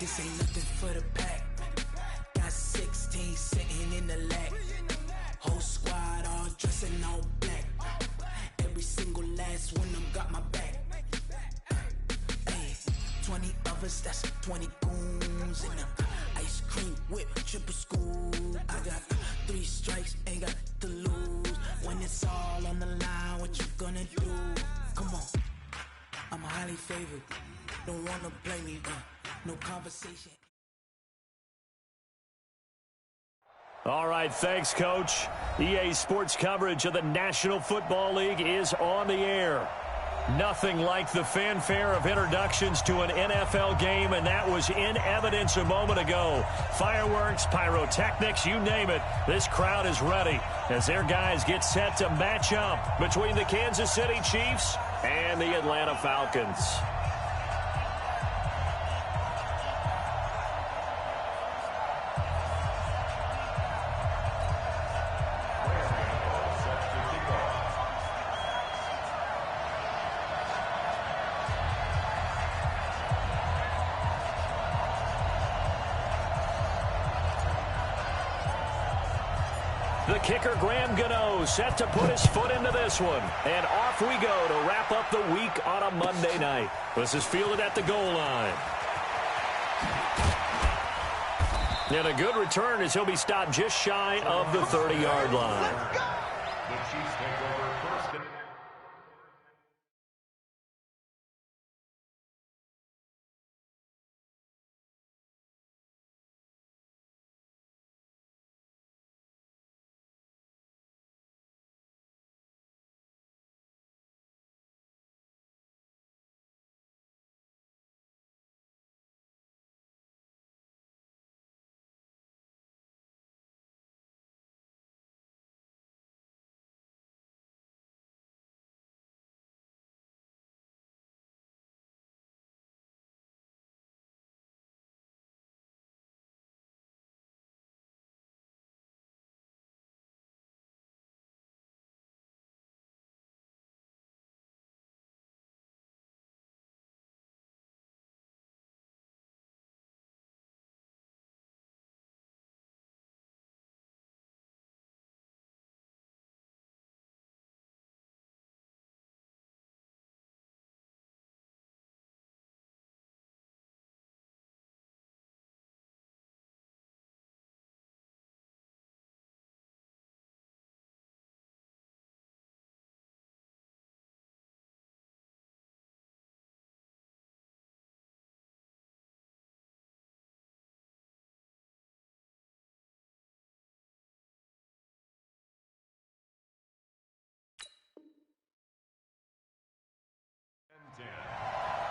This ain't nothing for the pack. Got 16 sitting in the lap. Whole squad all dressed in all black. Every single last one of them got my back. Hey, 20 of us, that's 20 goons in them. Ice cream whip, triple scoop. I got 3 strikes, ain't got to lose. When it's all on the line, what you gonna do? Come on, I'm highly favored. Don't wanna play me, no conversation. All right, thanks, Coach. EA Sports coverage of the National Football League is on the air. Nothing like the fanfare of introductions to an NFL game, and that was in evidence a moment ago. Fireworks, pyrotechnics, you name it. This crowd is ready as their guys get set to match up between the Kansas City Chiefs and the Atlanta Falcons. The kicker, Graham Gano, set to put his foot into this one. And off we go to wrap up the week on a Monday night. This is fielded at the goal line. And a good return as he'll be stopped just shy of the 30-yard line. The Chiefs take over first.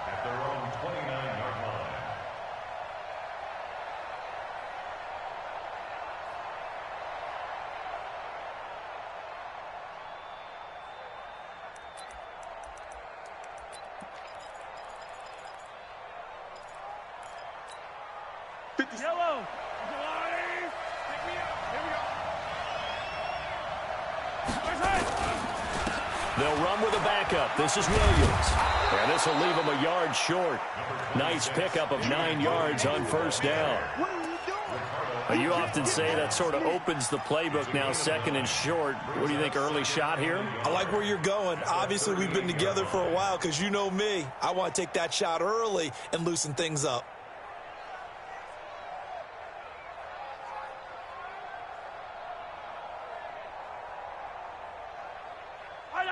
At their own 29-yard line. Yellow. They'll run with a backup. This is Williams. And this will leave him a yard short. Nice pickup of 9 yards on first down. You often say that sort of opens the playbook now, second and short. What do you think, early shot here? I like where you're going. Obviously, we've been together for a while because you know me. I want to take that shot early and loosen things up.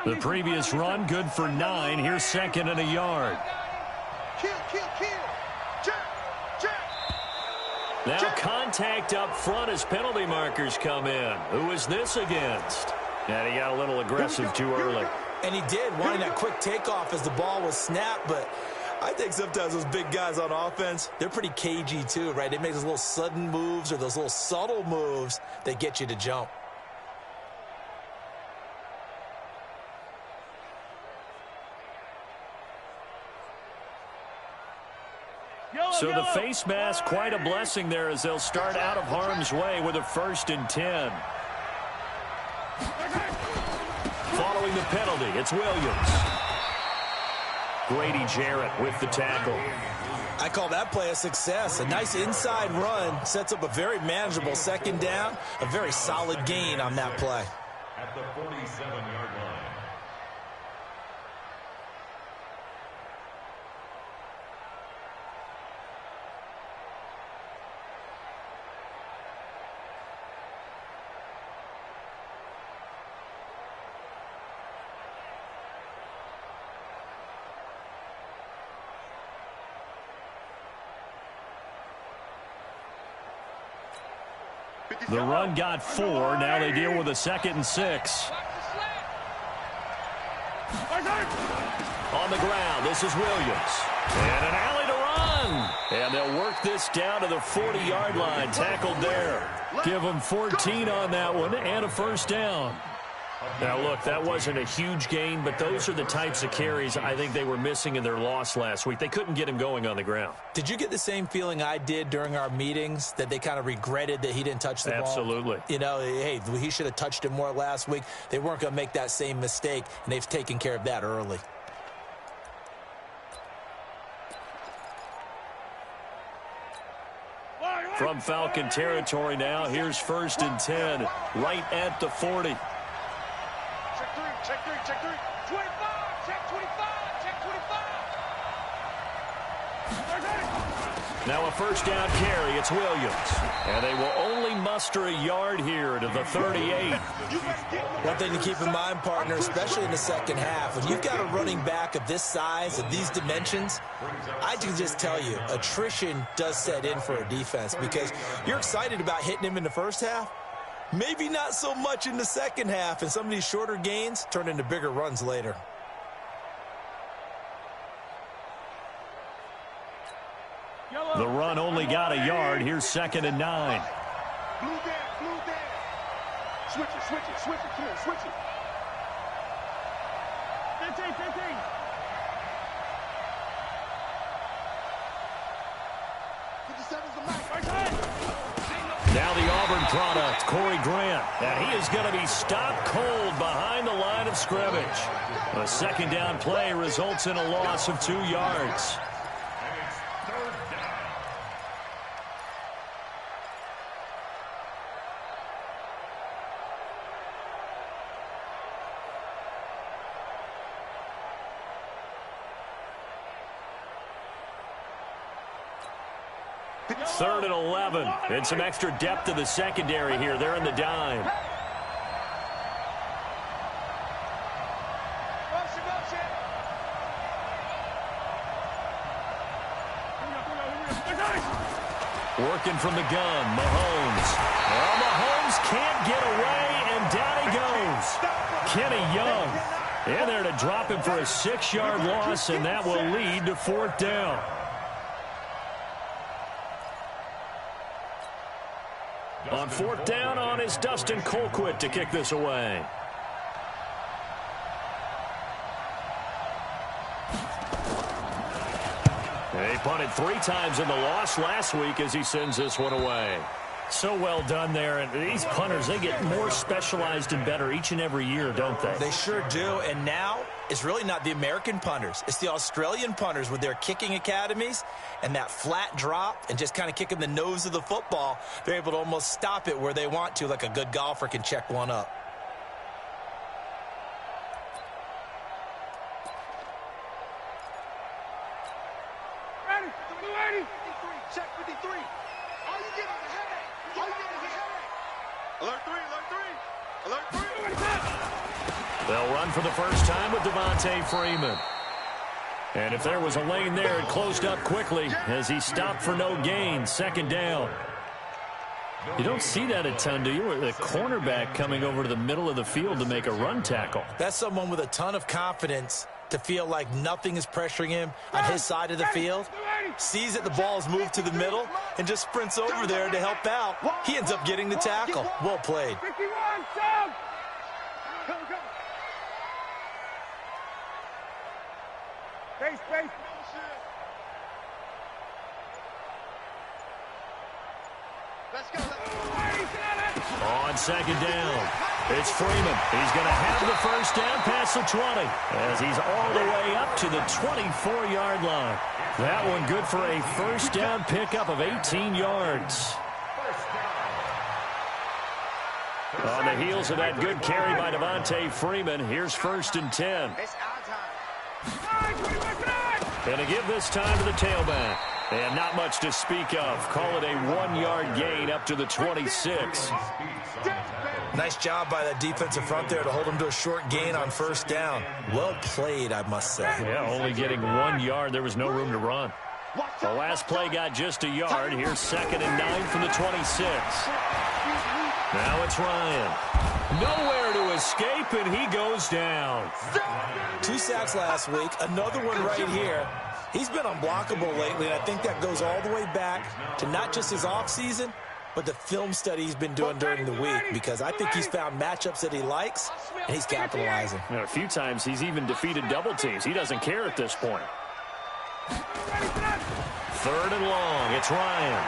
The previous run, good for 9. Here's second and a yard. Now contact up front as penalty markers come in. Who is this against? And he got a little aggressive too early. And he did, wanting that quick takeoff as the ball was snapped. But I think sometimes those big guys on offense, they're pretty cagey too, right? They make those little sudden moves or those little subtle moves that get you to jump. So the face mask, quite a blessing there as they'll start out of harm's way with a 1st and 10. Following the penalty, it's Williams. Grady Jarrett with the tackle. I call that play a success. A nice inside run sets up a very manageable second down. A very solid gain on that play. At the 47-yard line. The run got 4. Now they deal with a 2nd and 6. On the ground, this is Williams. And an alley to run. And they'll work this down to the 40-yard line. Tackled there. Give them 14 on that one and a first down. Now, look, that wasn't a huge gain, but those are the types of carries I think they were missing in their loss last week. They couldn't get him going on the ground. Did you get the same feeling I did during our meetings, that they kind of regretted that he didn't touch the ball? Absolutely. You know, hey, he should have touched it more last week. They weren't going to make that same mistake, and they've taken care of that early. From Falcon territory now, here's 1st and 10, right at the 40. Check 3, check 3. 25, check 25, check 25. Now a first down carry, it's Williams. And they will only muster a yard here to the 38. One thing to keep in mind, partner, especially in the second half, when you've got a running back of this size, of these dimensions, I can just tell you, attrition does set in for a defense, because you're excited about hitting him in the first half. Maybe not so much in the second half, and some of these shorter gains turn into bigger runs later. The run only got a yard. Here's 2nd and 9. Blue down, blue down. Switch it, switch it, switch it. Come on, switch it. 15, 15. Now the Auburn product, Corey Grant. And he is going to be stopped cold behind the line of scrimmage. A second down play results in a loss of 2 yards. And it's 3rd down. Third and 11. And some extra depth to the secondary here. They're in the dime. Working from the gun, Mahomes. Well, Mahomes can't get away, and down he goes. Kenny Young in there to drop him for a 6-yard loss, and that will lead to 4th down. On 4th down, on is Dustin Colquitt to kick this away. They punted 3 times in the loss last week as he sends this one away. So well done there. And these punters, they get more specialized and better each and every year, don't they? They sure do. And now it's really not the American punters. It's the Australian punters with their kicking academies and that flat drop and just kind of kicking the nose of the football. They're able to almost stop it where they want to, like a good golfer can check one up. Ready? Check 53. Are you getting the headache? Are you getting the headache? Alert 3, alert 3, alert 3. They'll run for the first time with Devontae Freeman. And if there was a lane there, it closed up quickly as he stopped for no gain. 2nd down. You don't see that a ton, do you? The cornerback coming over to the middle of the field to make a run tackle. That's someone with a ton of confidence to feel like nothing is pressuring him on his side of the field. Sees that the ball is moved to the middle and just sprints over there to help out. He ends up getting the tackle. Well played. 51, jump! Go, go. Base. Let's go. On 2nd down. It's Freeman. He's going to have the first down past the 20 as he's all the way up to the 24-yard line. That one good for a first down pickup of 18 yards. On the heels of that good carry by Devontae Freeman, here's 1st and 10. And to give this time to the tailback. And not much to speak of. Call it a 1-yard gain up to the 26. Nice job by that defensive front there to hold him to a short gain on first down. Well played, I must say. Yeah, only getting 1 yard. There was no room to run. The last play got just a yard. Here's 2nd and 9 from the 26. Now it's Ryan. Nowhere to escape, and he goes down. 2 sacks last week. Another one right here. He's been unblockable lately, and I think that goes all the way back to not just his offseason, but the film study he's been doing during the week, because I think he's found matchups that he likes, and he's capitalizing. You know, a few times he's even defeated double teams. He doesn't care at this point. 3rd and long. It's Ryan.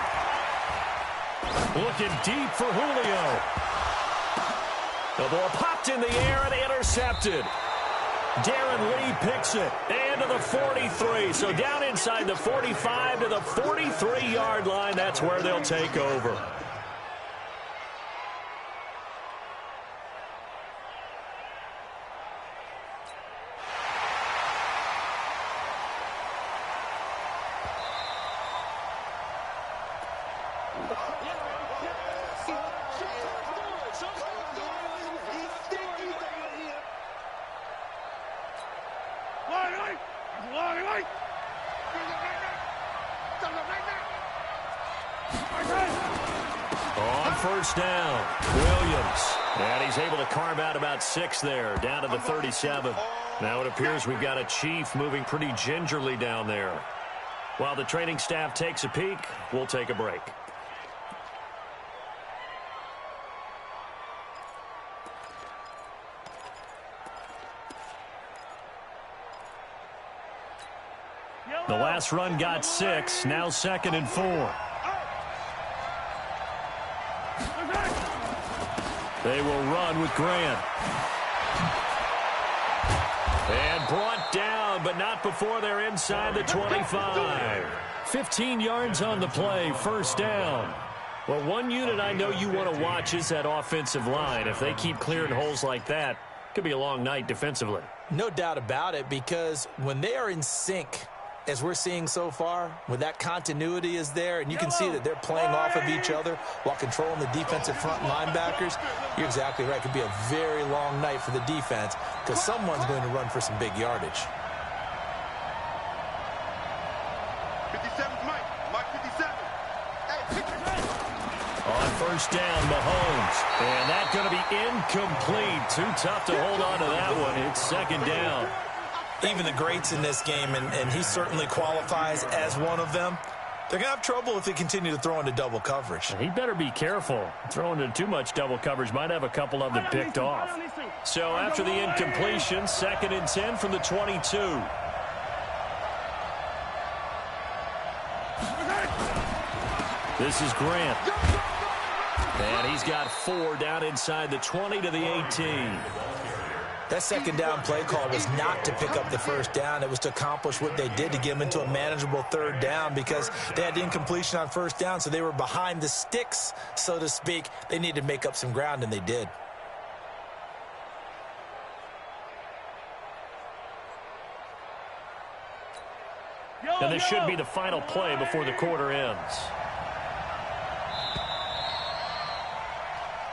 Looking deep for Julio. The ball popped in the air and intercepted. Darren Lee picks it. And to the 43. So down inside the 45 to the 43-yard line. That's where they'll take over. On first down, Williams. And he's able to carve out about 6 there, down to the 37. Now it appears we've got a Chief moving pretty gingerly down there. While the training staff takes a peek, we'll take a break. The last run got 6, now 2nd and 4. They will run with Grant. And brought down, but not before they're inside the 25. 15 yards on the play, first down. Well, one unit I know you want to watch is that offensive line. If they keep clearing holes like that, it could be a long night defensively. No doubt about it, because when they are in sync, as we're seeing so far, when that continuity is there, and you can see that they're playing off of each other while controlling the defensive front linebackers, you're exactly right. It could be a very long night for the defense because someone's going to run for some big yardage. 57's Mike. Mike 57. Hey, on first down, Mahomes. And that's going to be incomplete. Too tough to hold on to that one. It's 2nd down. Even the greats in this game, and he certainly qualifies as one of them, they're going to have trouble if they continue to throw into double coverage. He better be careful. Throwing into too much double coverage might have a couple of them picked off. So after the incompletion, 2nd and 10 from the 22. This is Grant. And he's got 4 down inside the 20 to the 18. That 2nd down play call was not to pick up the first down. It was to accomplish what they did to get them into a manageable 3rd down because they had incompletion on first down, so they were behind the sticks, so to speak. They needed to make up some ground, and they did. And this should be the final play before the quarter ends.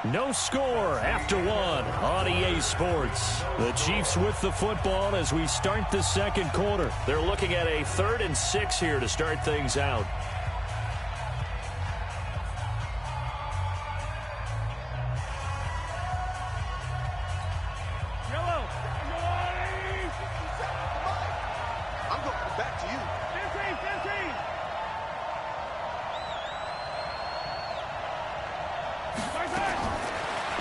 No score after 1 on EA Sports. The Chiefs with the football as we start the 2nd quarter. They're looking at a 3rd and 6 here to start things out. I'm going back to you. 15.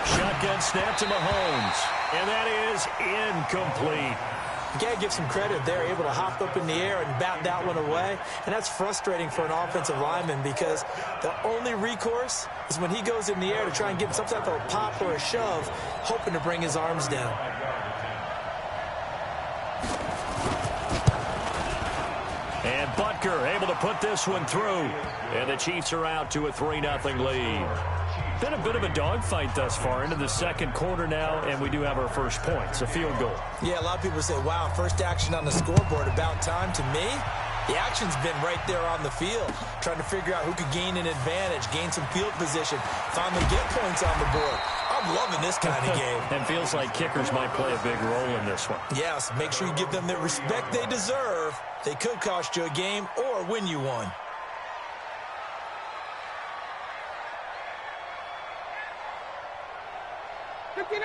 Shotgun snap to Mahomes. And that is incomplete. You got to give some credit. They're able to hop up in the air and bat that one away. And that's frustrating for an offensive lineman because the only recourse is when he goes in the air to try and give some type of a pop or a shove, hoping to bring his arms down. And Butker able to put this one through. And the Chiefs are out to a 3-0 lead. Been a bit of a dogfight thus far into the second quarter now, and we do have our first points, a field goal. Yeah, a lot of people say, wow, first action on the scoreboard, about time. To me, the action's been right there on the field, trying to figure out who could gain an advantage, gain some field position, finally get points on the board. I'm loving this kind of game. And feels like kickers might play a big role in this one. Yes, make sure you give them the respect they deserve. They could cost you a game or win you one.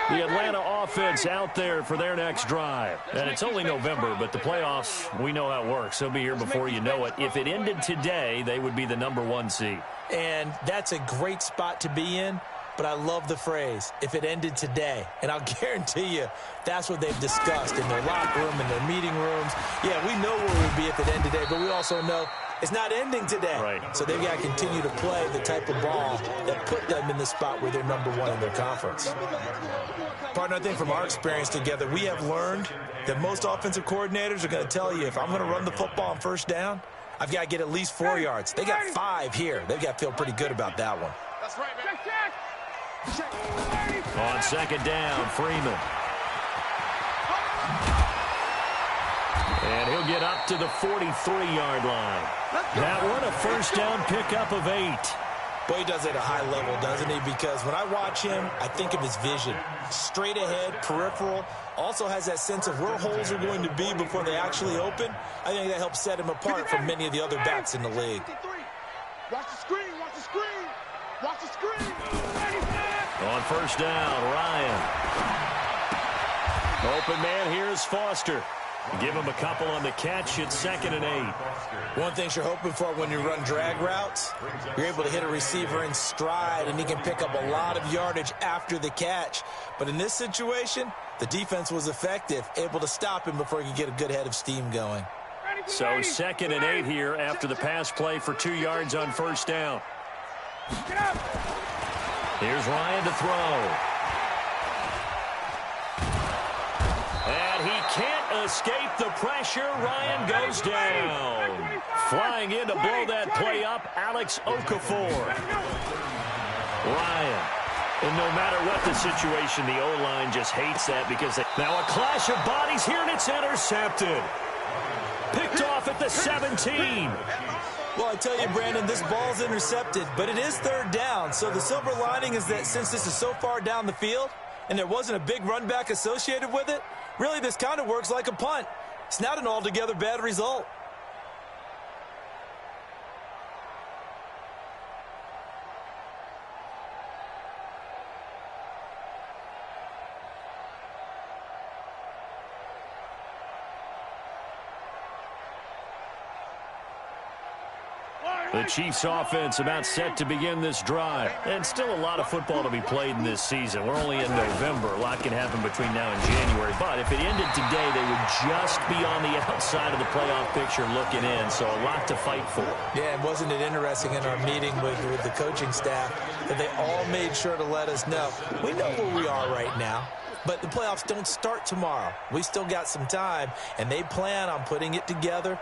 The Atlanta offense out there for their next drive. And it's only November, but the playoffs, we know how it works. They'll be here before you know it. If it ended today, they would be the #1 seed. And that's a great spot to be in, but I love the phrase, if it ended today. And I'll guarantee you that's what they've discussed in their locker room, in their meeting rooms. Yeah, we know where we'd be if it ended today, but we also know it's not ending today. Right. So they've got to continue to play the type of ball that put them in the spot where they're #1 in their conference. Partner, I think from our experience together, we have learned that most offensive coordinators are going to tell you, if I'm going to run the football on first down, I've got to get at least 4 yards. They got 5 here. They've got to feel pretty good about that one. That's right, man. On second down, Freeman. And he'll get up to the 43-yard line. That one, a first down pickup of 8. Boy, he does it at a high level, doesn't he? Because when I watch him, I think of his vision. Straight ahead, peripheral. Also has that sense of where holes are going to be before they actually open. I think that helps set him apart from many of the other backs in the league. Watch the screen, watch the screen, watch the screen. On first down, Ryan. Open man here is Foster. Give him a couple on the catch. It's 2nd and 8. One thing you're hoping for when you run drag routes, you're able to hit a receiver in stride, and he can pick up a lot of yardage after the catch. But in this situation, the defense was effective, able to stop him before he could get a good head of steam going. So 2nd and 8 here after the pass play for 2 yards on first down. Here's Ryan to throw. And he can't escape the pressure. Ryan goes down. Flying in to blow that play up, Alex Okafor. Ryan. And no matter what the situation, the O-line just hates that because they... Now a clash of bodies here, and it's intercepted. Picked off at the 17. Well, I tell you, Brandon, this ball's intercepted, but it is 3rd down. So the silver lining is that since this is so far down the field and there wasn't a big run back associated with it, really this kind of works like a punt. It's not an altogether bad result. The Chiefs offense about set to begin this drive. And still a lot of football to be played in this season. We're only in November. A lot can happen between now and January. But if it ended today, they would just be on the outside of the playoff picture looking in. So a lot to fight for. Yeah, and wasn't it interesting in our meeting with the coaching staff that they all made sure to let us know, we know where we are right now. But the playoffs don't start tomorrow. We still got some time, and they plan on putting it together,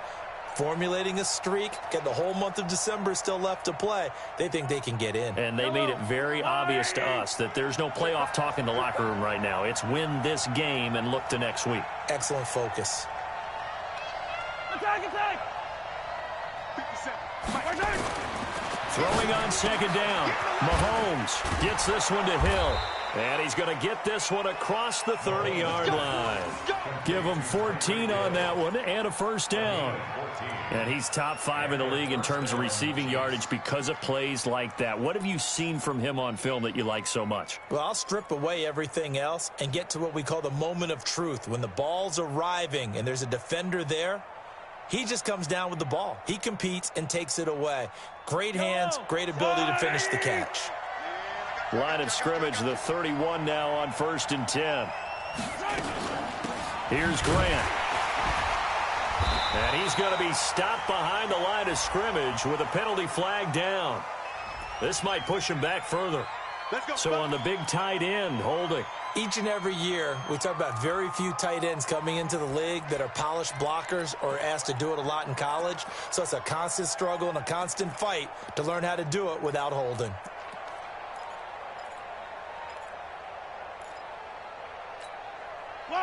formulating a streak, got the whole month of December still left to play. They think they can get in. And they made it very obvious to us that there's no playoff talk in the locker room right now. It's win this game and look to next week. Excellent focus. Attack, attack! Throwing on second down. Mahomes gets this one to Hill. And he's going to get this one across the 30-yard line. Give him 14 on that one and a first down. And he's top 5 in the league in terms of receiving yardage because of plays like that. What have you seen from him on film that you like so much? Well, I'll strip away everything else and get to what we call the moment of truth. When the ball's arriving and there's a defender there, he just comes down with the ball. He competes and takes it away. Great hands, great ability to finish the catch. Line of scrimmage, the 31 now on 1st and 10. Here's Grant. And he's going to be stopped behind the line of scrimmage with a penalty flag down. This might push him back further. So on the big tight end, holding. Each and every year, we talk about very few tight ends coming into the league that are polished blockers or asked to do it a lot in college. So it's a constant struggle and a constant fight to learn how to do it without holding.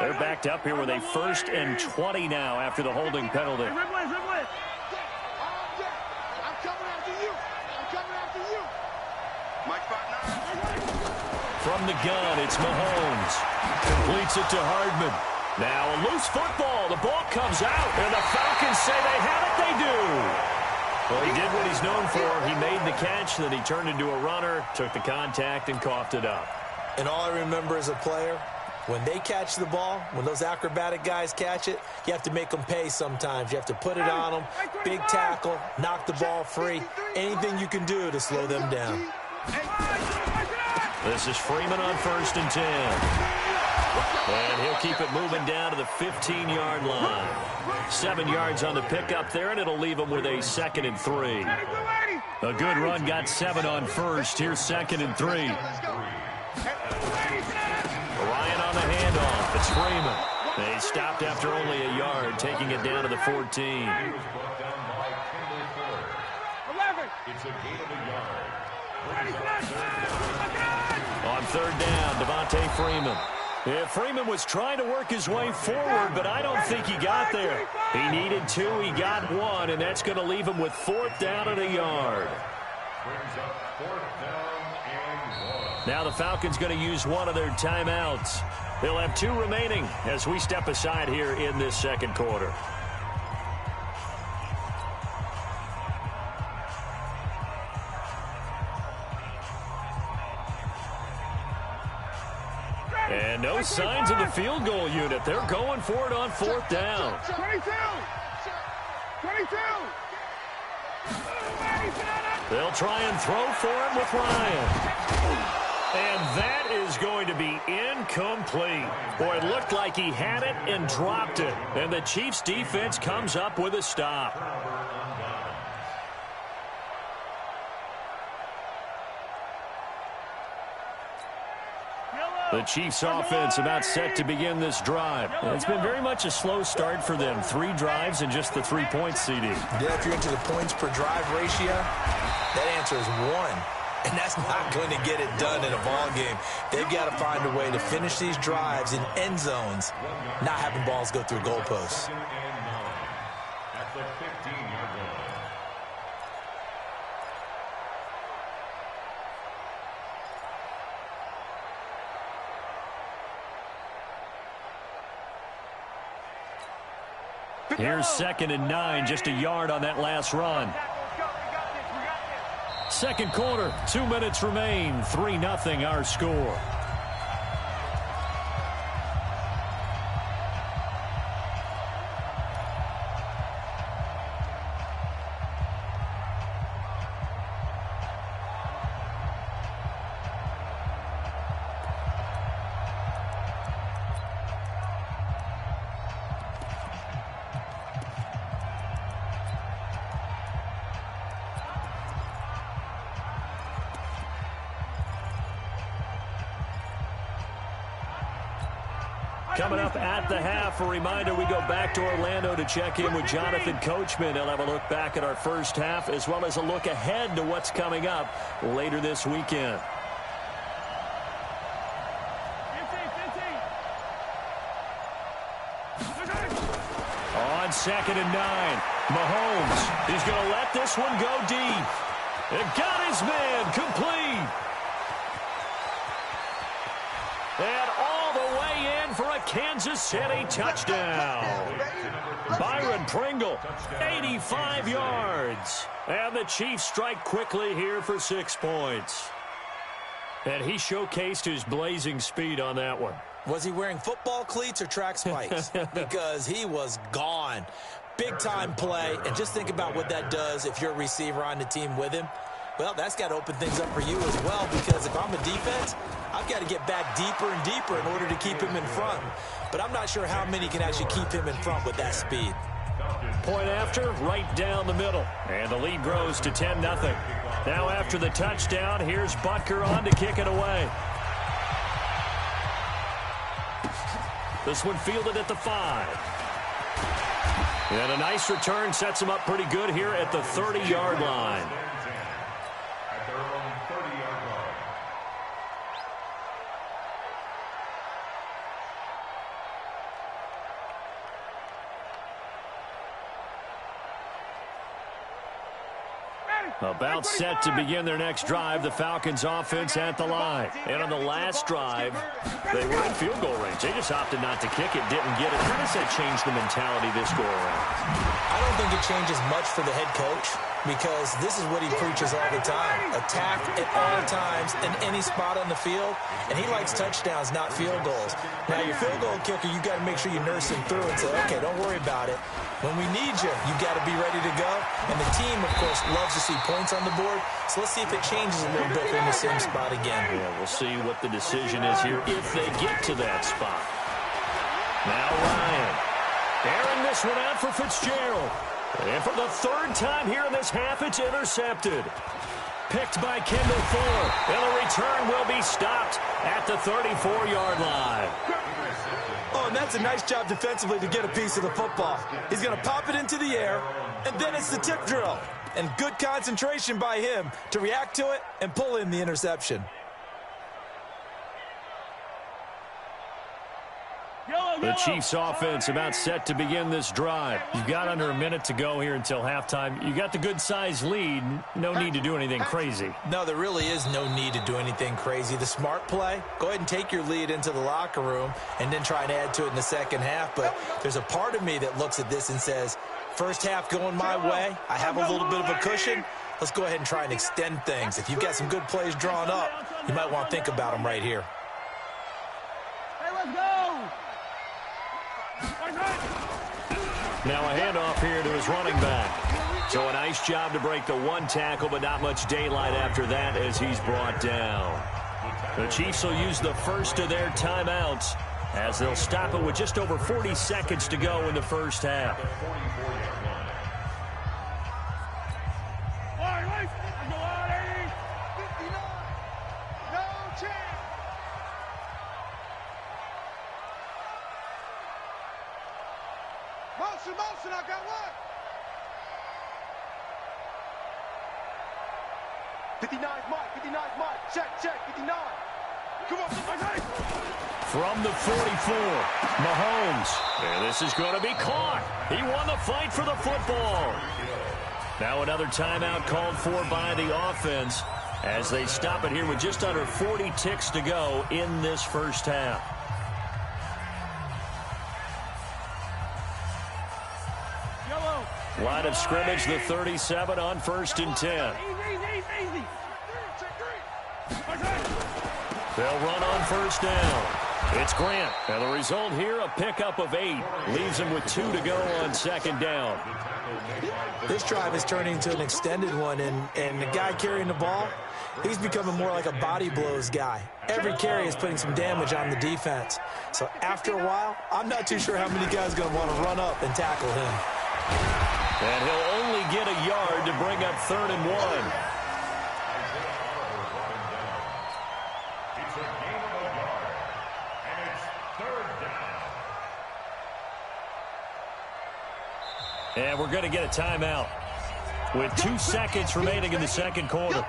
They're backed up here with a 1st and 20 now after the holding penalty. I'm coming after you. I'm coming after you. Mike partner. From the gun, it's Mahomes. Completes it to Hardman. Now a loose football. The ball comes out, and the Falcons say they have it. They do. Well, he did what he's known for. He made the catch, then he turned into a runner, took the contact, and coughed it up. And all I remember as a player, when they catch the ball, when those acrobatic guys catch it, you have to make them pay sometimes. You have to put it on them, big tackle, knock the ball free, anything you can do to slow them down. This is Freeman on 1st and 10. And he'll keep it moving down to the 15-yard line. 7 yards on the pickup there, and it'll leave him with a 2nd and 3. A good run got 7 on 1st. Here's 2nd and 3. Ryan on the handoff. It's Freeman. They stopped after only a yard, taking it down to the 14. It's a gain of a yard. On 3rd down, Devontae Freeman. Yeah, Freeman was trying to work his way forward, but I don't think he got there. He needed 2, he got 1, and that's going to leave him with 4th down and a yard. Brings up 4th down and 1. Now the Falcons going to use one of their timeouts. They'll have 2 remaining as we step aside here in this 2nd quarter. And no signs of the field goal unit. They're going for it on 4th down. 22. They'll try and throw for him with Ryan. And that is going to be incomplete. Boy, it looked like he had it and dropped it. And the Chiefs' defense comes up with a stop. The Chiefs' offense about set to begin this drive. It's been very much a slow start for them. 3 drives and just the 3 points, CD. Yeah, if you're into the points per drive ratio, that answer is 1. And that's not going to get it done in a ball game. They've got to find a way to finish these drives in end zones, not having balls go through goalposts. At the 15-yard line. Here's 2nd and 9, just a yard on that last run. 2nd quarter, 2 minutes remain, 3-0 our score. Coming up at the half, a reminder, we go back to Orlando to check in with Jonathan Coachman. He'll have a look back at our first half as well as a look ahead to what's coming up later this weekend. On 2nd and 9, Mahomes. He's going to let this one go deep. And got his man complete. And all the way in for a Kansas City touchdown. Byron Pringle, 85 yards. And the Chiefs strike quickly here for 6 points. And he showcased his blazing speed on that one. Was he wearing football cleats or track spikes? Because he was gone. Big-time play. And just think about what that does if you're a receiver on the team with him. Well, that's got to open things up for you as well, because if I'm a defense, I've got to get back deeper and deeper in order to keep him in front. But I'm not sure how many can actually keep him in front with that speed. Falcons Point after, right down the middle. And the lead grows to 10-0. Now after the touchdown, here's Butker on to kick it away. This one fielded at the 5. And a nice return sets him up pretty good here at the 30-yard line. At their own 30-yard line. About set to begin their next drive, the Falcons offense at the line. And on the last drive, they were in field goal range. They just opted not to kick it, didn't get it. How does that change the mentality this go around? I don't think it changes much for the head coach because this is what he preaches all the time. Attack at all times in any spot on the field, and he likes touchdowns, not field goals. Now, your field goal kicker, you got to make sure you nurse him through and say, okay, don't worry about it. When we need you, you got to be ready to go. And the team, of course, loves to see points on the board. So let's see if it changes a little bit in the same spot again. Yeah, we'll see what the decision is here if they get to that spot. Now Ryan. Airing this one out for Fitzgerald. And for the third time here in this half, it's intercepted. Picked by Kendall Fuller. And the return will be stopped at the 34-yard line. Oh, and that's a nice job defensively to get a piece of the football. He's going to pop it into the air, and then it's the tip drill. And good concentration by him to react to it and pull in the interception. The Chiefs offense about set to begin this drive. You've got under a minute to go here until halftime. You got the good-sized lead. No need to do anything crazy. No, there really is no need to do anything crazy. The smart play, go ahead and take your lead into the locker room and then try and add to it in the second half. But there's a part of me that looks at this and says, first half going my way, I have a little bit of a cushion. Let's go ahead and try and extend things. If you've got some good plays drawn up, you might want to think about them right here. Hey, let's go! Now a handoff here to his running back. So a nice job to break the one tackle, but not much daylight after that as he's brought down. The Chiefs will use the first of their timeouts as they'll stop it with just over 40 seconds to go in the first half. Motion, I got one. 59's Mike, check, 59. Come on, From the 44, Mahomes. And this is going to be caught. He won the fight for the football. Now another timeout called for by the offense as they stop it here with just under 40 ticks to go in this first half. Line of scrimmage, the 37 on 1st and 10. They'll run on first down. It's Grant. And the result here, a pickup of 8. Leaves him with 2 to go on second down. This drive is turning into an extended one, and the guy carrying the ball, he's becoming more like a body blows guy. Every carry is putting some damage on the defense. So after a while, I'm not too sure how many guys are going to want to run up and tackle him. And he'll only get a yard to bring up 3rd and 1. It's a gain of a yard, and it's 3rd down. And we're going to get a timeout with 2 seconds remaining in the second quarter.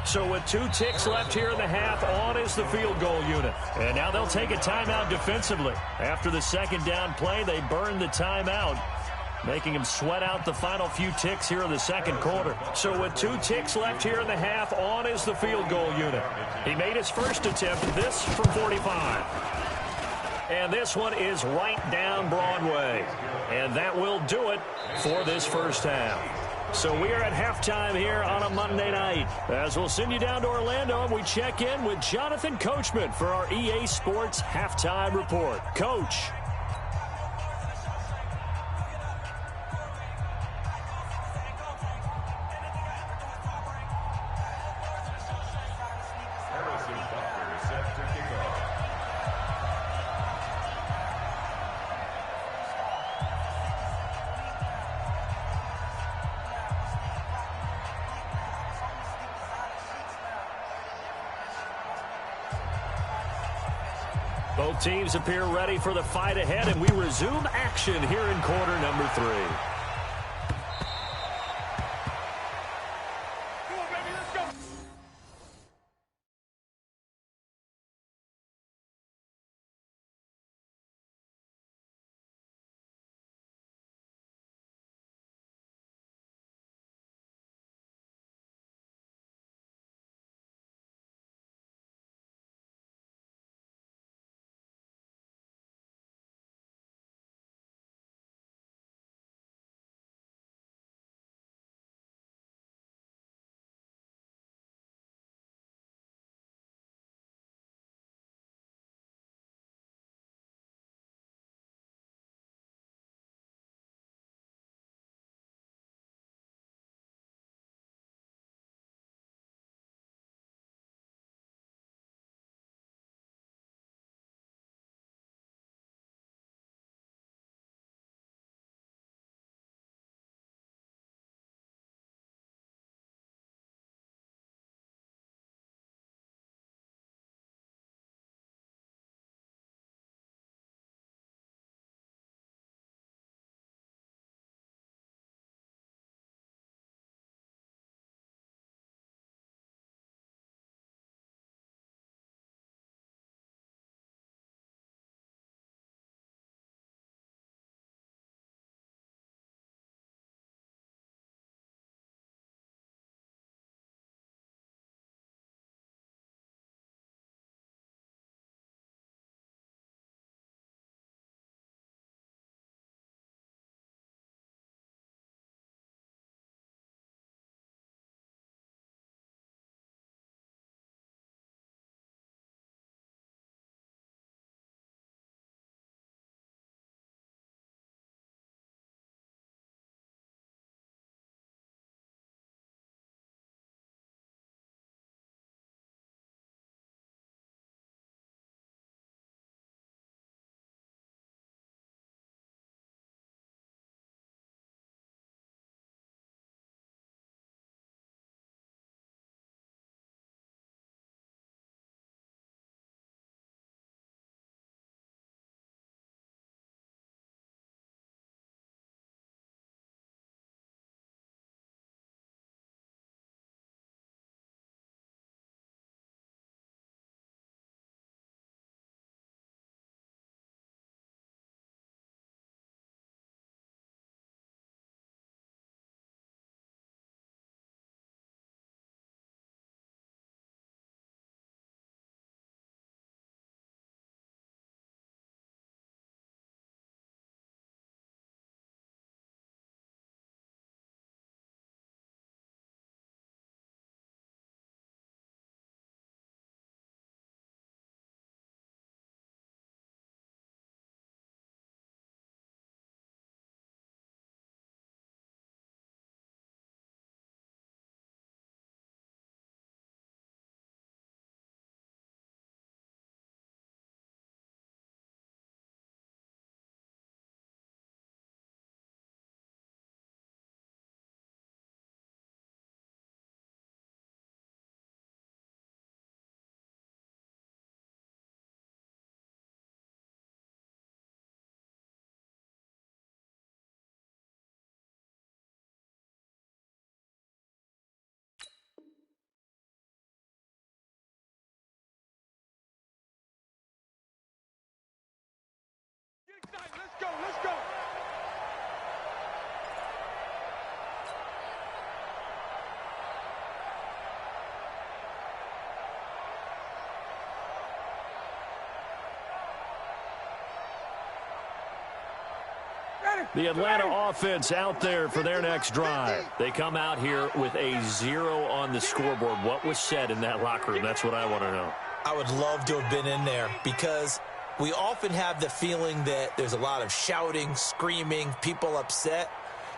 So with 2 ticks left here in the half, on is the field goal unit. And now they'll take a timeout defensively. After the second down play, they burn the timeout, making him sweat out the final few ticks here in the second quarter. So with 2 ticks left here in the half, on is the field goal unit. He made his first attempt, this from 45. And this one is right down Broadway. And that will do it for this first half. So we are at halftime here on a Monday night. As we'll send you down to Orlando, and we check in with Jonathan Coachman for our EA Sports Halftime Report. Coach. Both teams appear ready for the fight ahead, and we resume action here in quarter number 3. Let's go, let's go. The Atlanta offense out there for their next drive. They come out here with a 0 on the scoreboard. What was said in that locker room? That's what I want to know. I would love to have been in there because we often have the feeling that there's a lot of shouting, screaming, people upset.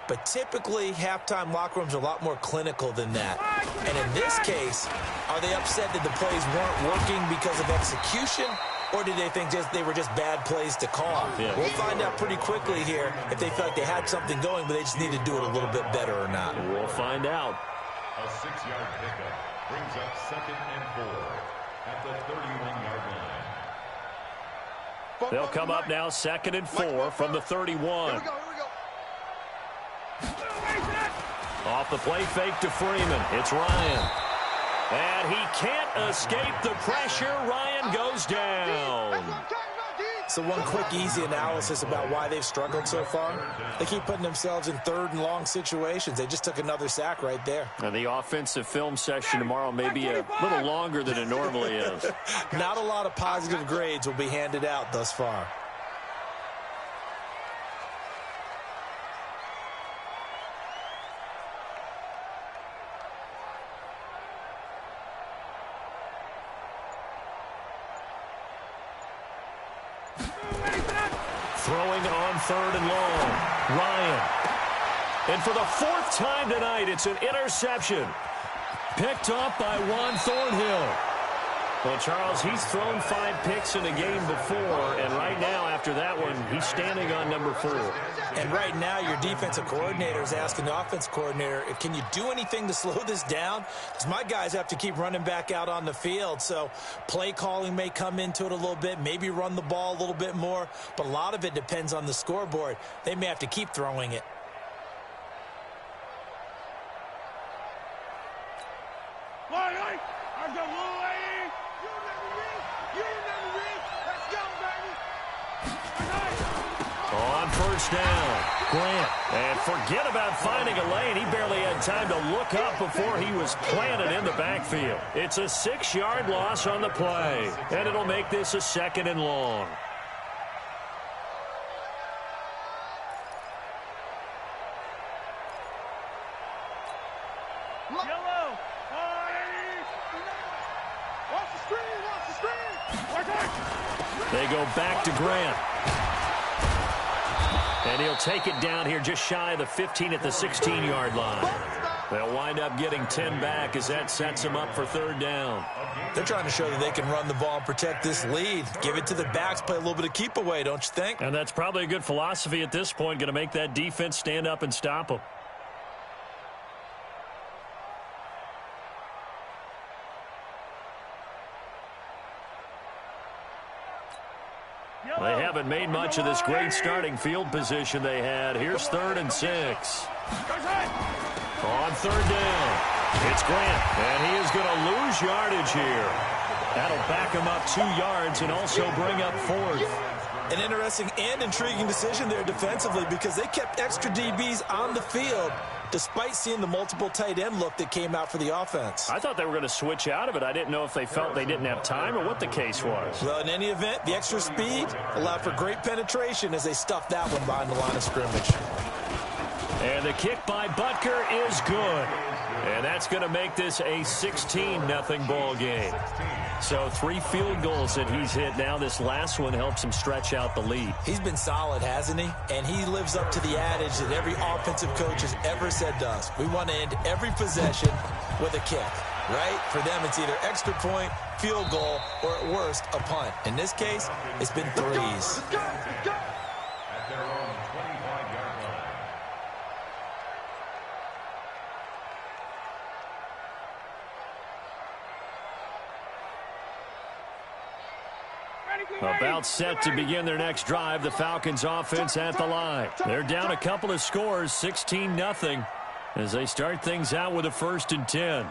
But typically, halftime locker rooms are a lot more clinical than that. And in this case, are they upset that the plays weren't working because of execution? Or did they think they were just bad plays to call? Yeah. We'll find out pretty quickly here if they felt like they had something going, but they just need to do it a little bit better or not. We'll find out. A 6-yard pickup brings up 2nd and 4 at the 31-yard line. They'll come up now 2nd and 4 from the 31. Here we go. Off the play fake to Freeman. It's Ryan. And he can't escape the pressure. Ryan goes down. So one quick, easy analysis about why they've struggled so far. They keep putting themselves in 3rd and long situations. They just took another sack right there. And the offensive film session tomorrow may be a little longer than it normally is. Not a lot of positive grades will be handed out thus far. Throwing on 3rd and long. Ryan. And for the 4th time tonight, it's an interception. Picked off by Juan Thornhill. Well, Charles, he's thrown 5 picks in a game before, and right now, after that one, he's standing on number 4. And right now, your defensive coordinator is asking the offense coordinator, can you do anything to slow this down? Because my guys have to keep running back out on the field, so play calling may come into it a little bit, maybe run the ball a little bit more, but a lot of it depends on the scoreboard. They may have to keep throwing it. On 1st down, Grant. And forget about finding a lane. He barely had time to look up before he was planted in the backfield. It's a 6-yard loss on the play, and it'll make this a 2nd and long. Yellow. Watch the screen. They go back to Grant. And he'll take it down here just shy of the 15 at the 16-yard line. They'll wind up getting 10 back as that sets them up for 3rd down. They're trying to show that they can run the ball and protect this lead. Give it to the backs, play a little bit of keep away, don't you think? And that's probably a good philosophy at this point, going to make that defense stand up and stop them. They haven't made much of this great starting field position they had. Here's 3rd and 6. On 3rd down, it's Grant, and he is going to lose yardage here. That'll back him up 2 yards and also bring up 4th. An interesting and intriguing decision there defensively because they kept extra DBs on the field despite seeing the multiple tight end look that came out for the offense. I thought they were going to switch out of it. I didn't know if they felt they didn't have time or what the case was. Well, in any event, the extra speed allowed for great penetration as they stuffed that one behind the line of scrimmage. And the kick by Butker is good. And that's going to make this a 16-0 ball game. So 3 field goals that he's hit now. This last one helps him stretch out the lead. He's been solid, hasn't he? And he lives up to the adage that every offensive coach has ever said to us. We want to end every possession with a kick, right? For them, it's either extra point, field goal, or at worst, a punt. In this case, it's been 3s. At their own 25-yard line. About set to begin their next drive, the Falcons offense at the line. They're down a couple of scores, 16-0, as they start things out with a 1st and 10.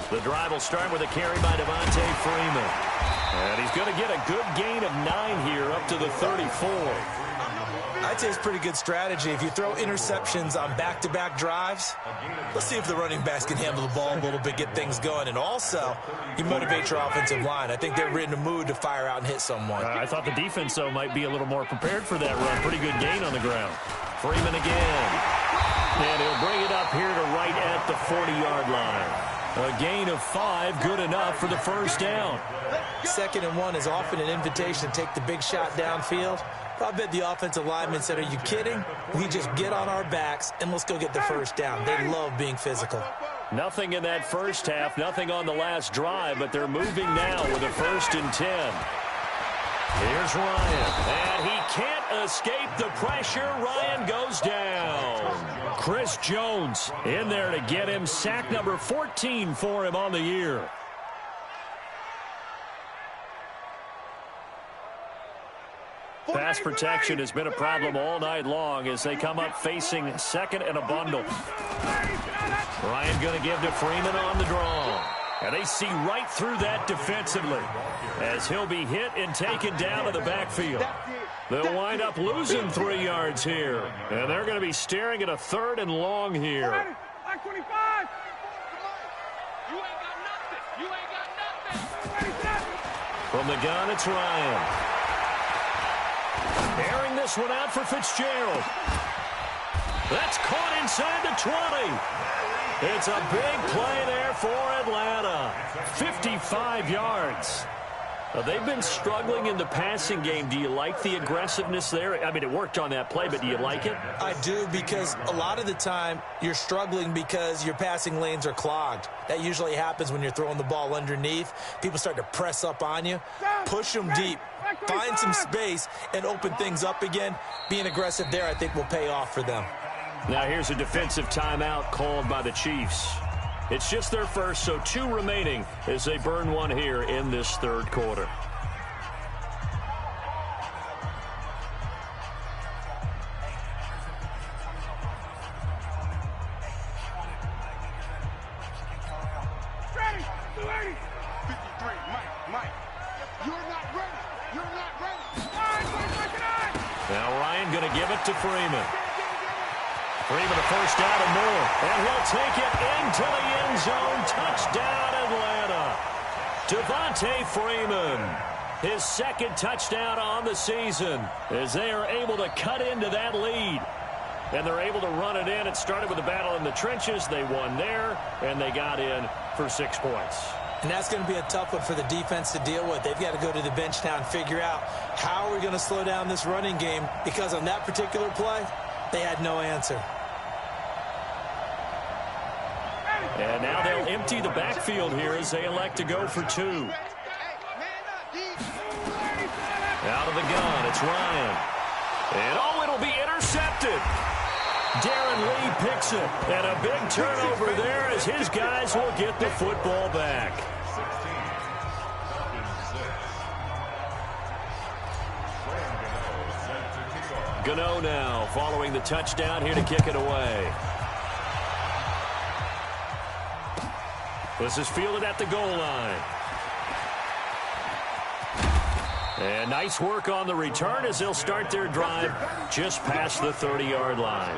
The drive will start with a carry by Devontae Freeman. And he's going to get a good gain of 9 here up to the 34. I'd say it's pretty good strategy. If you throw interceptions on back-to-back drives, let's see if the running backs can handle the ball a little bit, get things going. And also, you motivate your offensive line. I think they're in a mood to fire out and hit someone. I thought the defense, though, might be a little more prepared for that run. Pretty good gain on the ground. Freeman again. And he'll bring it up here to right at the 40-yard line. A gain of 5, good enough for the 1st down. 2nd and 1 is often an invitation to take the big shot downfield. I bet the offensive lineman said, are you kidding? We just get on our backs and let's go get the 1st down. They love being physical. Nothing in that first half, nothing on the last drive, but they're moving now with a 1st and 10. Here's Ryan, and he can't escape the pressure. Ryan goes down. Chris Jones in there to get him. Sack number 14 for him on the year. Pass protection has been a problem all night long as they come up facing second and a bundle. Ryan going to give to Freeman on the draw. And they see right through that defensively as he'll be hit and taken down to the backfield. They'll wind up losing 3 yards here. And they're going to be staring at a 3rd and long here. From the gun, it's Ryan. Airing this one out for Fitzgerald. That's caught inside the 20. It's a big play there for Atlanta. 55 yards. They've been struggling in the passing game. Do you like the aggressiveness there? I mean, it worked on that play, but do you like it? I do, because a lot of the time you're struggling because your passing lanes are clogged. That usually happens when you're throwing the ball underneath. People start to press up on you. Push them deep. Find some space and open things up again. Being aggressive there, I think, will pay off for them. Now here's a defensive timeout called by the Chiefs. It's just their first, so 2 remaining as they burn one here in this 3rd quarter. Now Ryan going to give it to Freeman. Freeman a first down and more. And he'll take it into the end zone. Touchdown, Atlanta. Devontae Freeman. His 2nd touchdown on the season as they are able to cut into that lead. And they're able to run it in. It started with a battle in the trenches. They won there, and they got in for 6 points. And that's going to be a tough one for the defense to deal with. They've got to go to the bench now and figure out how are we going to slow down this running game, because on that particular play, they had no answer. And now they'll empty the backfield here as they elect to go for 2. Out of the gun, it's Ryan. And oh, it'll be intercepted. Darren Lee picks it. And a big turnover there as his guys will get the football back. Gano now following the touchdown here to kick it away. This is fielded at the goal line. And nice work on the return as they'll start their drive just past the 30-yard line.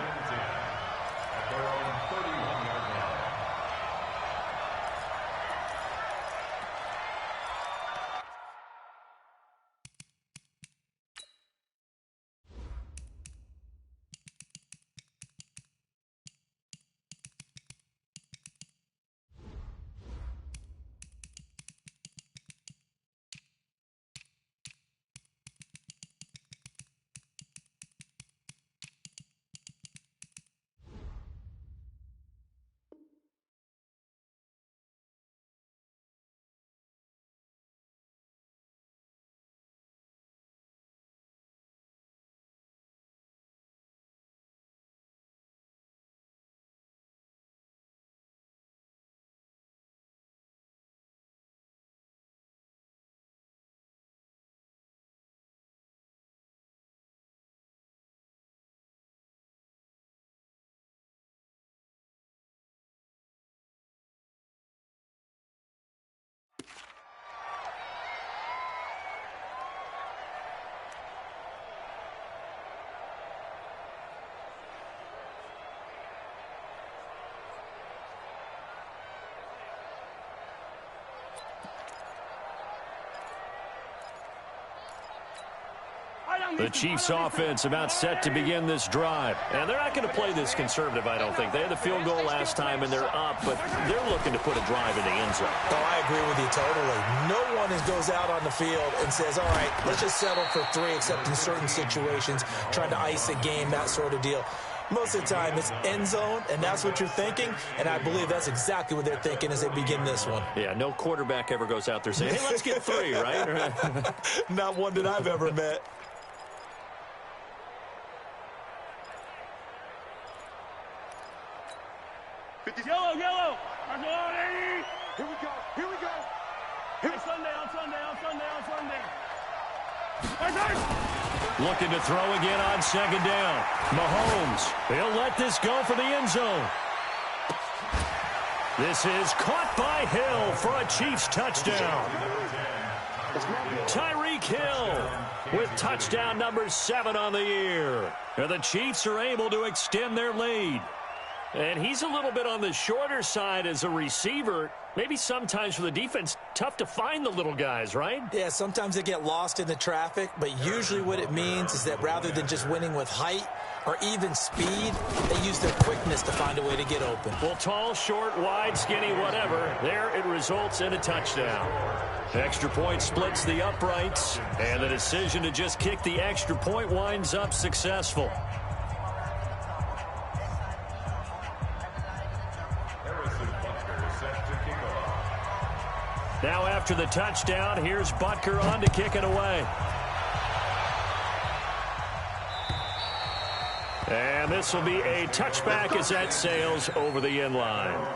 The Chiefs offense about set to begin this drive. And they're not going to play this conservative, I don't think. They had the field goal last time, and they're up, but they're looking to put a drive in the end zone. Oh, I agree with you totally. No one goes out on the field and says, all right, let's just settle for 3, except in certain situations, trying to ice a game, that sort of deal. Most of the time, it's end zone, and that's what you're thinking, and I believe that's exactly what they're thinking as they begin this one. Yeah, no quarterback ever goes out there saying, hey, let's get 3, right? Not one that I've ever met. Yellow, yellow. Here we go. Here we go. Here. Hey, Sunday, on Sunday, on Sunday, on Sunday. Hey, Looking to throw again on second down. Mahomes, he'll let this go for the end zone. This is caught by Hill for a Chiefs touchdown. Tyreek Hill with touchdown number 7 on the year. And the Chiefs are able to extend their lead. And he's a little bit on the shorter side as a receiver. Maybe sometimes for the defense, tough to find the little guys, right? Yeah, sometimes they get lost in the traffic, but usually what it means is that rather than just winning with height or even speed, they use their quickness to find a way to get open. Well, tall, short, wide, skinny, whatever, there it results in a touchdown. Extra point splits the uprights, and the decision to just kick the extra point winds up successful. Now after the touchdown, here's Butker on to kick it away. And this will be a touchback as that sails over the end line.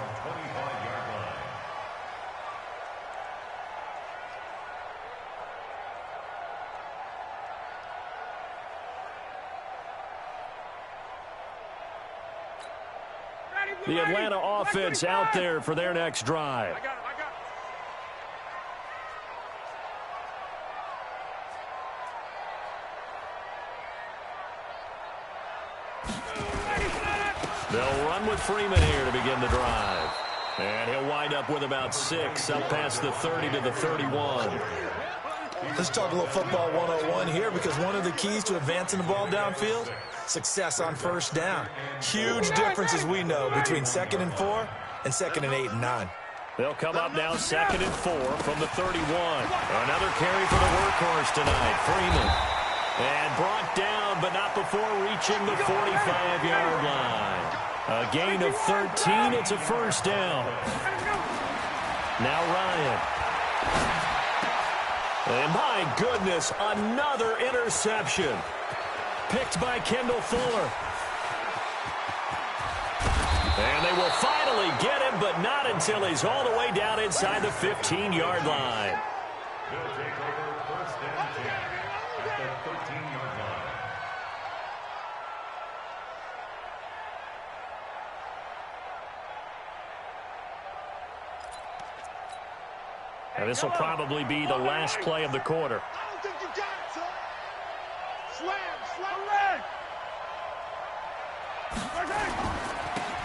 The Atlanta offense out there for their next drive. They'll run with Freeman here to begin the drive. And he'll wind up with about 6 up past the 30 to the 31. Let's talk a little football 101 here, because one of the keys to advancing the ball downfield, success on first down. Huge difference, as we know, between 2nd and 4 and 2nd and 8 and 9. They'll come up now 2nd and 4 from the 31. Another carry for the workhorse tonight, Freeman. And brought down, but not before reaching the 45-yard line. A gain of 13. It's a first down. Now Ryan. And my goodness, another interception. Picked by Kendall Fuller. And they will finally get him, but not until he's all the way down inside the 15-yard line. They'll take over first and 10 at the 13-yard line. And this will probably be the last play of the quarter. I don't think you got it, son. Slam leg.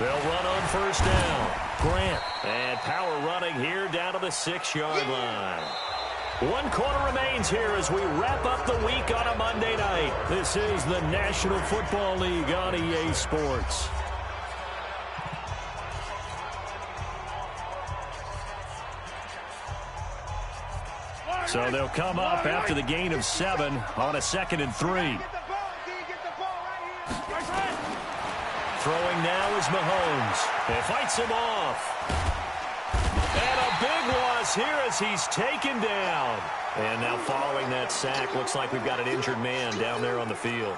They'll run on first down. Grant. And power running here down to the 6-yard line. 1 quarter remains here as we wrap up the week on a Monday night. This is the National Football League on EA Sports. So they'll come up after the gain of 7 on a 2nd and 3. Throwing now is Mahomes. He fights him off. And a big loss here as he's taken down. And now following that sack, looks like we've got an injured man down there on the field.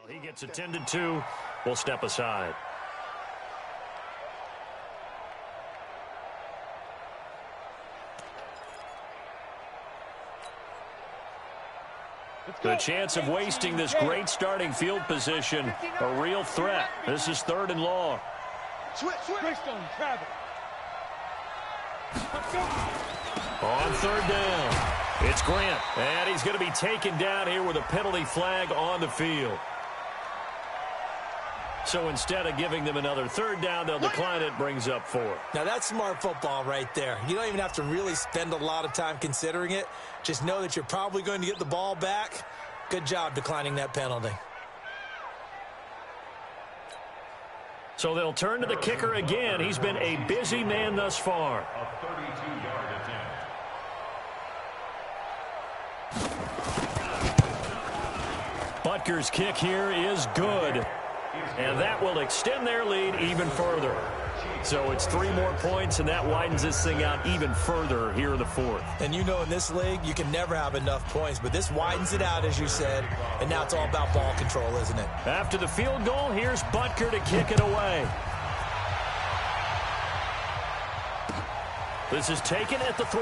He gets attended to. We'll step aside. The chance of wasting this great starting field position, a real threat. This is 3rd and long. Switch on Travis. On 3rd down, it's Grant, and he's going to be taken down here with a penalty flag on the field. So instead of giving them another 3rd down, they'll decline it, brings up 4. Now, that's smart football right there. You don't even have to really spend a lot of time considering it. Just know that you're probably going to get the ball back. Good job declining that penalty. So they'll turn to the kicker again. He's been a busy man thus far. A 32-yard attempt. Butker's kick here is good. And that will extend their lead even further. So it's 3 more points, and that widens this thing out even further here in the 4th. And you know in this league, you can never have enough points, but this widens it out, as you said, and now it's all about ball control, isn't it? After the field goal, here's Butker to kick it away. This is taken at the 3.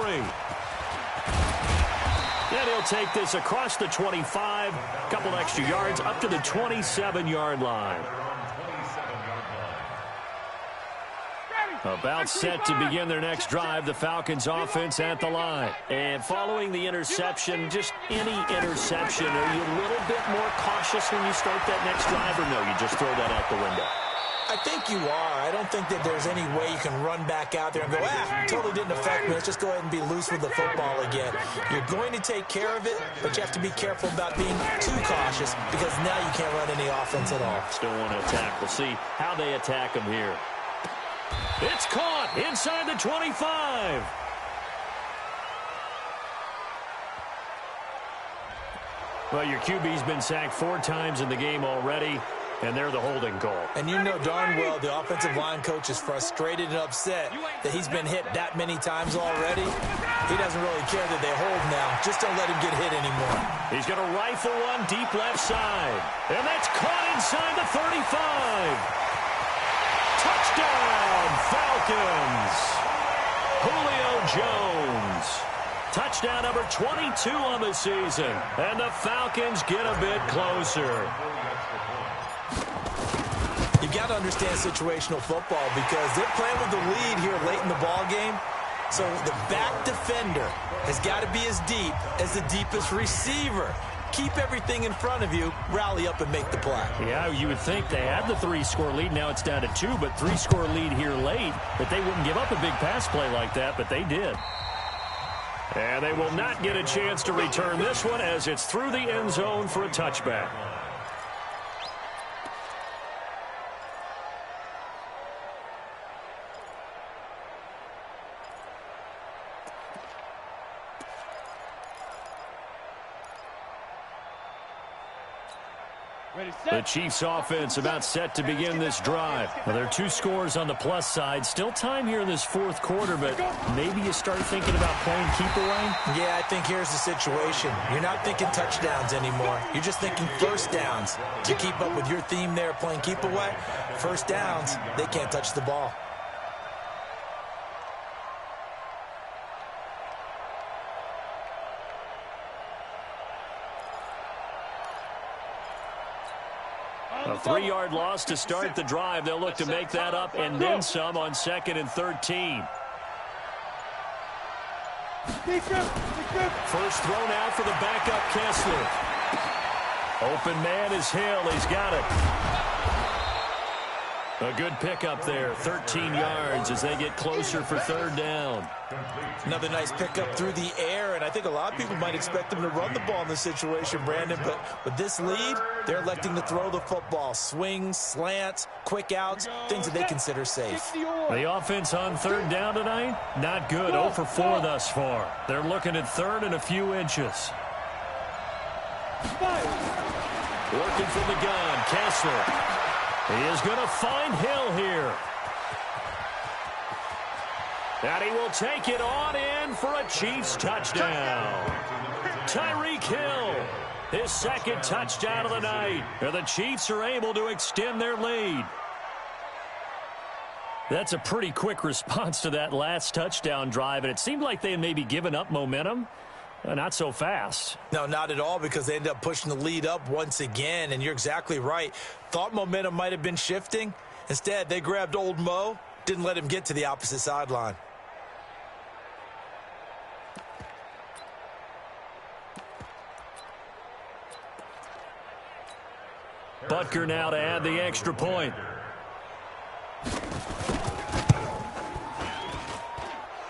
And he'll take this across the 25, a couple extra yards, up to the 27-yard line. About set to begin their next drive, the Falcons offense at the line. And following the interception, just any interception, are you a little bit more cautious when you start that next drive, or no, you just throw that out the window? I think you are. I don't think that there's any way you can run back out there and go, totally didn't affect me. Let's just go ahead and be loose with the football again. You're going to take care of it, but you have to be careful about being too cautious because now you can't run any offense at all. Still want to attack. We'll see how they attack them here. It's caught inside the 25. Well, your QB's been sacked 4 times in the game already, and they're the holding call. And you know darn well the offensive line coach is frustrated and upset that he's been hit that many times already. He doesn't really care that they hold now. Just don't let him get hit anymore. He's going to rifle one deep left side. And that's caught inside the 35. Touchdown, Falcons! Julio Jones. Touchdown number 22 on the season. And the Falcons get a bit closer. You've got to understand situational football because they're playing with the lead here late in the ball game. So the back defender has got to be as deep as the deepest receiver. Keep everything in front of you, rally up and make the play. Yeah, you would think they had the 3-score lead. Now it's down to 2, but 3-score lead here late. But they wouldn't give up a big pass play like that, but they did. And they will not get a chance to return this one as it's through the end zone for a touchback. The Chiefs offense about set to begin this drive. Well, there are 2 scores on the plus side. Still time here in this 4th quarter, but maybe you start thinking about playing keep away? Yeah, I think here's the situation. You're not thinking touchdowns anymore. You're just thinking first downs. To keep up with your theme there, playing keep away, first downs, they can't touch the ball. A 3-yard loss to start the drive. They'll look to make that up and then some on 2nd and 13. First throw now for the backup Kessler. Open man is Hill. He's got it. A good pickup there, 13 yards as they get closer for 3rd down. Another nice pickup through the air, and I think a lot of people might expect them to run the ball in this situation, Brandon, but with this lead, they're electing to throw the football. Swings, slants, quick outs, things that they consider safe. The offense on 3rd down tonight, not good, 0 for 4 thus far. They're looking at 3rd and a few inches. Working from the gun, Kessler. He is going to find Hill here. And he will take it on in for a Chiefs touchdown. Tyreek Hill. his second touchdown of the night. And the Chiefs are able to extend their lead. That's a pretty quick response to that last touchdown drive, and it seemed like they had maybe given up momentum. Not so fast. No, not at all, because they ended up pushing the lead up once again, and you're exactly right. Thought momentum might have been shifting. Instead, they grabbed old Mo, didn't let him get to the opposite sideline. Butker now to add the extra point.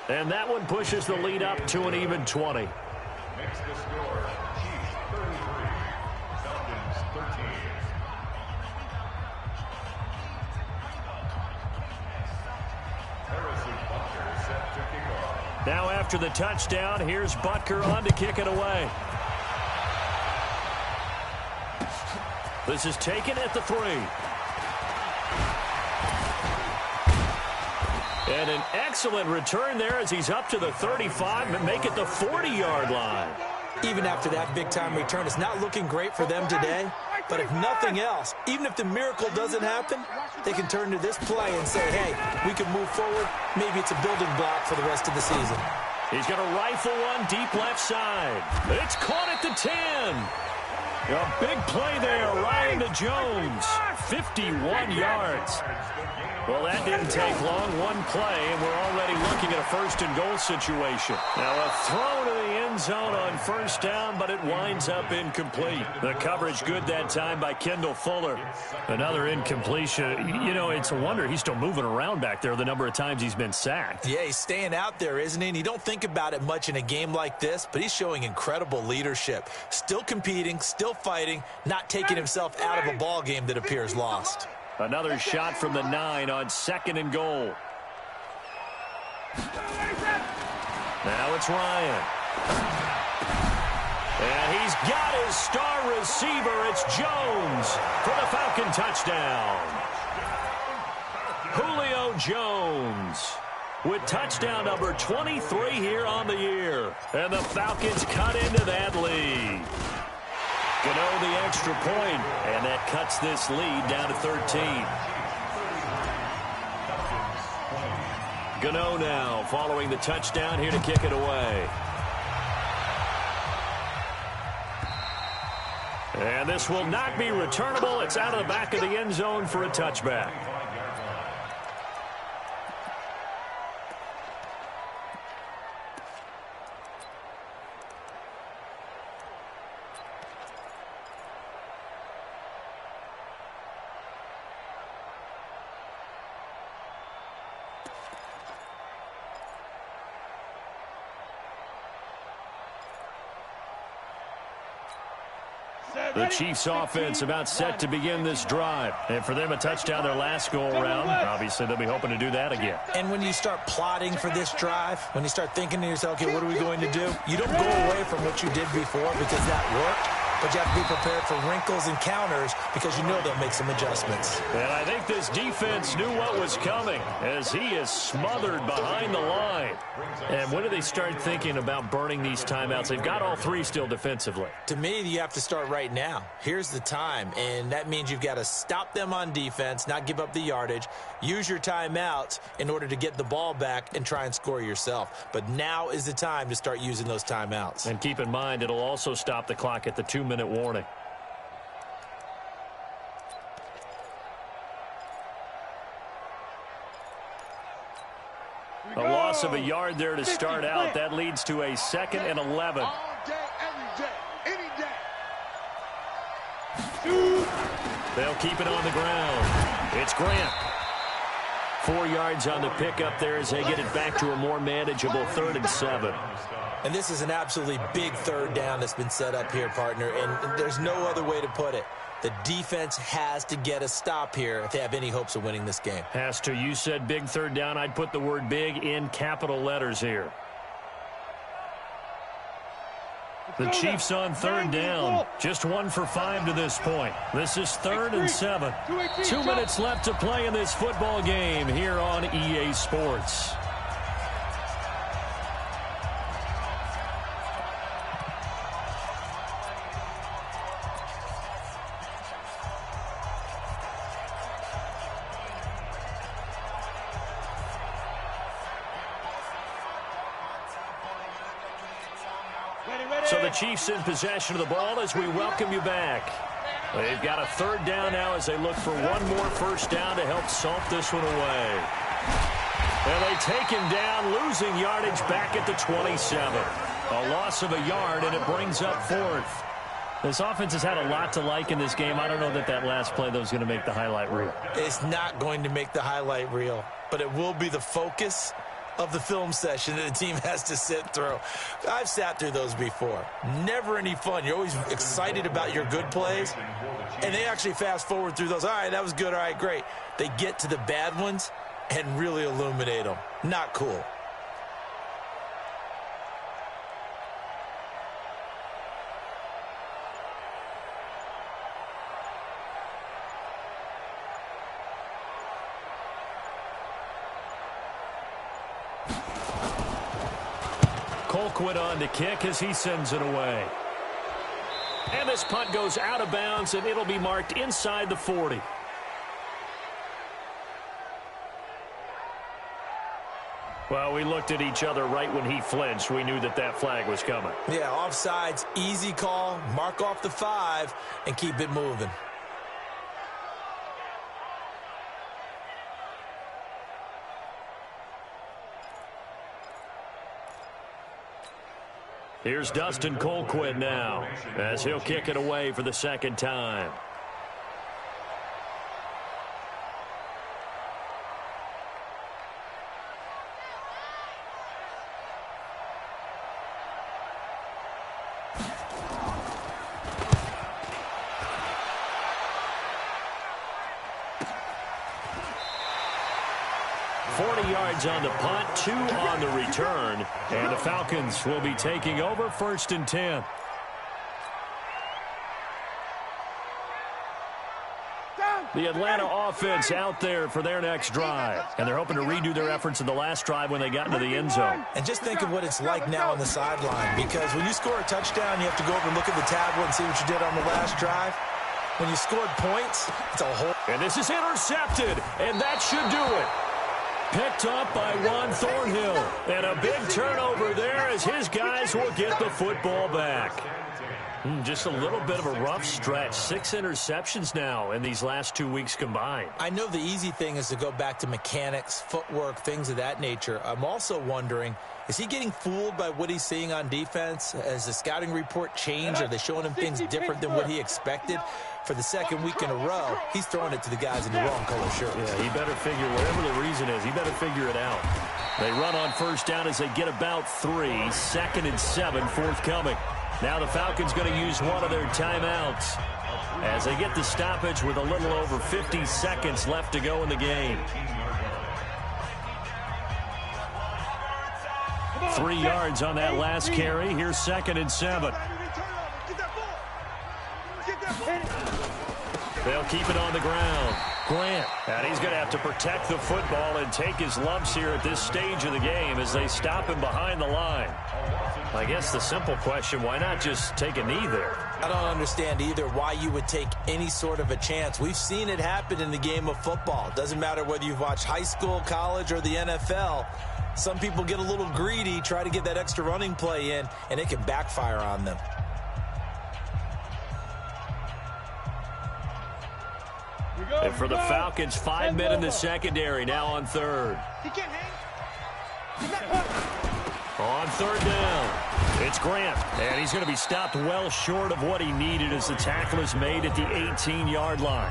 And that one pushes the lead up to an even 20. Makes the score Chiefs 33, Falcons 13. Harrison Butker set to kick off. Now after the touchdown, here's Butker on to kick it away. This is taken at the 3. And an excellent return there as he's up to the 35 and make it the 40-yard line. Even after that big-time return, it's not looking great for them today. But if nothing else, even if the miracle doesn't happen, they can turn to this play and say, hey, we can move forward. Maybe it's a building block for the rest of the season. He's going to rifle one deep left side. It's caught at the 10. A big play there, Ryan to Jones, 51 yards. Well, that didn't take long, one play, and we're already looking at a first-and-goal situation. Now a throw to the end zone on first down, but it winds up incomplete. The coverage good that time by Kendall Fuller. Another incompletion. You know, it's a wonder he's still moving around back there the number of times he's been sacked. Yeah, he's staying out there, isn't he? And you don't think about it much in a game like this, but he's showing incredible leadership. Still competing, still fighting, not taking himself out of a ball game that appears lost. Another shot from the 9 on second and goal. Now it's Ryan. And he's got his star receiver. It's Jones for the Falcon touchdown. Julio Jones with touchdown number 23 here on the year. And the Falcons cut into that lead. Gano the extra point, and that cuts this lead down to 13. Gano now following the touchdown here to kick it away. And this will not be returnable. It's out of the back of the end zone for a touchback. The Chiefs offense about set to begin this drive. And for them, a touchdown their last go-around. Obviously, they'll be hoping to do that again. And when you start plotting for this drive, when you start thinking to yourself, okay, what are we going to do? You don't go away from what you did before because that worked. But you have to be prepared for wrinkles and counters because you know they'll make some adjustments. And I think this defense knew what was coming as he is smothered behind the line. And when do they start thinking about burning these timeouts? They've got all three still defensively. To me, you have to start right now. Here's the time, and that means you've got to stop them on defense, not give up the yardage, use your timeouts in order to get the ball back and try and score yourself. But now is the time to start using those timeouts. And keep in mind, it'll also stop the clock at the 2-minute warning. A loss of a yard there to start out. That leads to a 2nd and 11. All day, every day, any day. They'll keep it on the ground. It's Grant. 4 yards on the pickup there as they get it back to a more manageable 3rd and 7. And this is an absolutely big third down that's been set up here, partner, and there's no other way to put it. The defense has to get a stop here if they have any hopes of winning this game. Has to. You said big third down. I'd put the word big in capital letters here. The Chiefs on 3rd down. Just 1 for 5 to this point. This is 3rd and 7. 2 minutes left to play in this football game here on EA Sports. So the Chiefs in possession of the ball as we welcome you back. They've got a third down now as they look for one more first down to help salt this one away. And they take him down, losing yardage back at the 27. A loss of a yard, and it brings up fourth. This offense has had a lot to like in this game. I don't know that last play, though, is going to make the highlight reel. It's not going to make the highlight reel, but it will be the focus of the film session that the team has to sit through. I've sat through those before. Never any fun. You're always excited about your good plays, and they actually fast forward through those. All right, that was good. All right, great. They get to the bad ones and really illuminate them. Not cool. Colquitt on to kick as he sends it away. And this punt goes out of bounds, and it'll be marked inside the 40. Well, we looked at each other right when he flinched. We knew that flag was coming. Yeah, offsides, easy call, mark off the 5, and keep it moving. Here's Dustin Colquitt now as he'll kick it away for the second time. On the punt, 2 on the return, and the Falcons will be taking over first and 10. The Atlanta offense out there for their next drive, and they're hoping to redo their efforts in the last drive when they got into the end zone. And just think of what it's like now on the sideline, because when you score a touchdown, you have to go over and look at the tablet and see what you did on the last drive. When you scored points, it's a whole... And this is intercepted, and that should do it. Picked up by Juan Thornhill. And a big turnover there as his guys will get the football back. Just a little bit of a rough stretch. 6 interceptions now in these last 2 weeks combined. I know the easy thing is to go back to mechanics, footwork, things of that nature. I'm also wondering, is he getting fooled by what he's seeing on defense? Has the scouting report changed? Are they showing him things different than what he expected? For the second week in a row, he's throwing it to the guys in the wrong color shirts. Yeah, he better figure, whatever the reason is, he better figure it out. They run on first down as they get about 3. 2nd and 7 forthcoming. Now the Falcons going to use one of their timeouts as they get the stoppage with a little over 50 seconds left to go in the game. 3 yards on that last carry. Here's 2nd and 7. They'll keep it on the ground. Grant, and he's going to have to protect the football and take his lumps here at this stage of the game as they stop him behind the line. I guess the simple question, why not just take a knee there? I don't understand either why you would take any sort of a chance. We've seen it happen in the game of football. Doesn't matter whether you've watched high school, college, or the NFL. Some people get a little greedy, try to get that extra running play in, and it can backfire on them. And for the Falcons, 5 men in the secondary, now on 3rd. On 3rd down, it's Grant, and he's going to be stopped well short of what he needed as the tackle is made at the 18-yard line.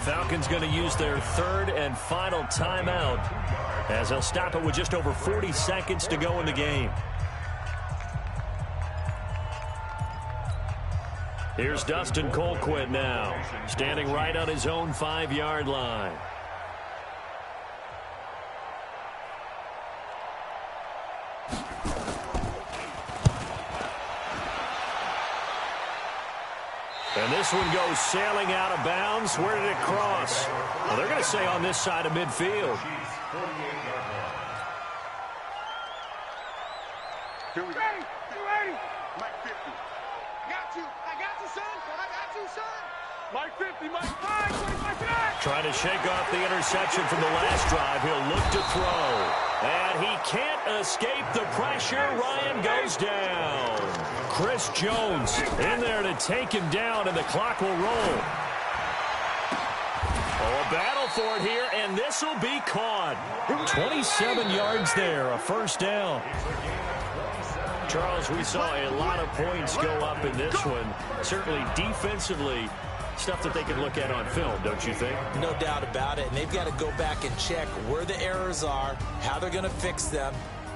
Falcons going to use their 3rd and final timeout as they'll stop it with just over 40 seconds to go in the game. Here's Dustin Colquitt now, standing right on his own 5-yard line. And this one goes sailing out of bounds. Where did it cross? Well, they're going to say on this side of midfield. Here we go. Mike 50. I got you, son. I got you, son. Mike 50, Mike 5, 25. Trying to shake off the interception from the last drive. He'll look to throw. And he can't escape the pressure. Ryan goes down. Chris Jones in there to take him down, and the clock will roll. Oh, a battle for it here, and this will be caught. 27 yards there, a first down. Charles, we saw a lot of points go up in this one. Certainly defensively, stuff that they can look at on film, don't you think? No doubt about it. And they've got to go back and check where the errors are, how they're going to fix them,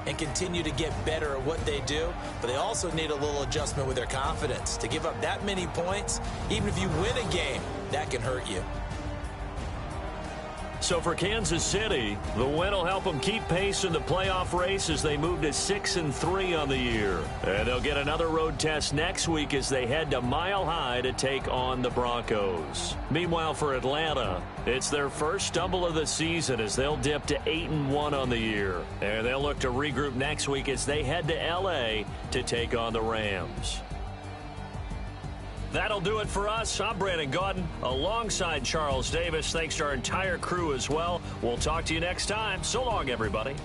and continue to get better at what they do. But they also need a little adjustment with their confidence. To give up that many points, even if you win a game, that can hurt you. So for Kansas City, the win will help them keep pace in the playoff race as they move to 6-3 on the year. And they'll get another road test next week as they head to Mile High to take on the Broncos. Meanwhile, for Atlanta, it's their first stumble of the season as they'll dip to 8-1 on the year. And they'll look to regroup next week as they head to L.A. to take on the Rams. That'll do it for us. I'm Brandon Gaudin alongside Charles Davis. Thanks to our entire crew as well. We'll talk to you next time. So long, everybody.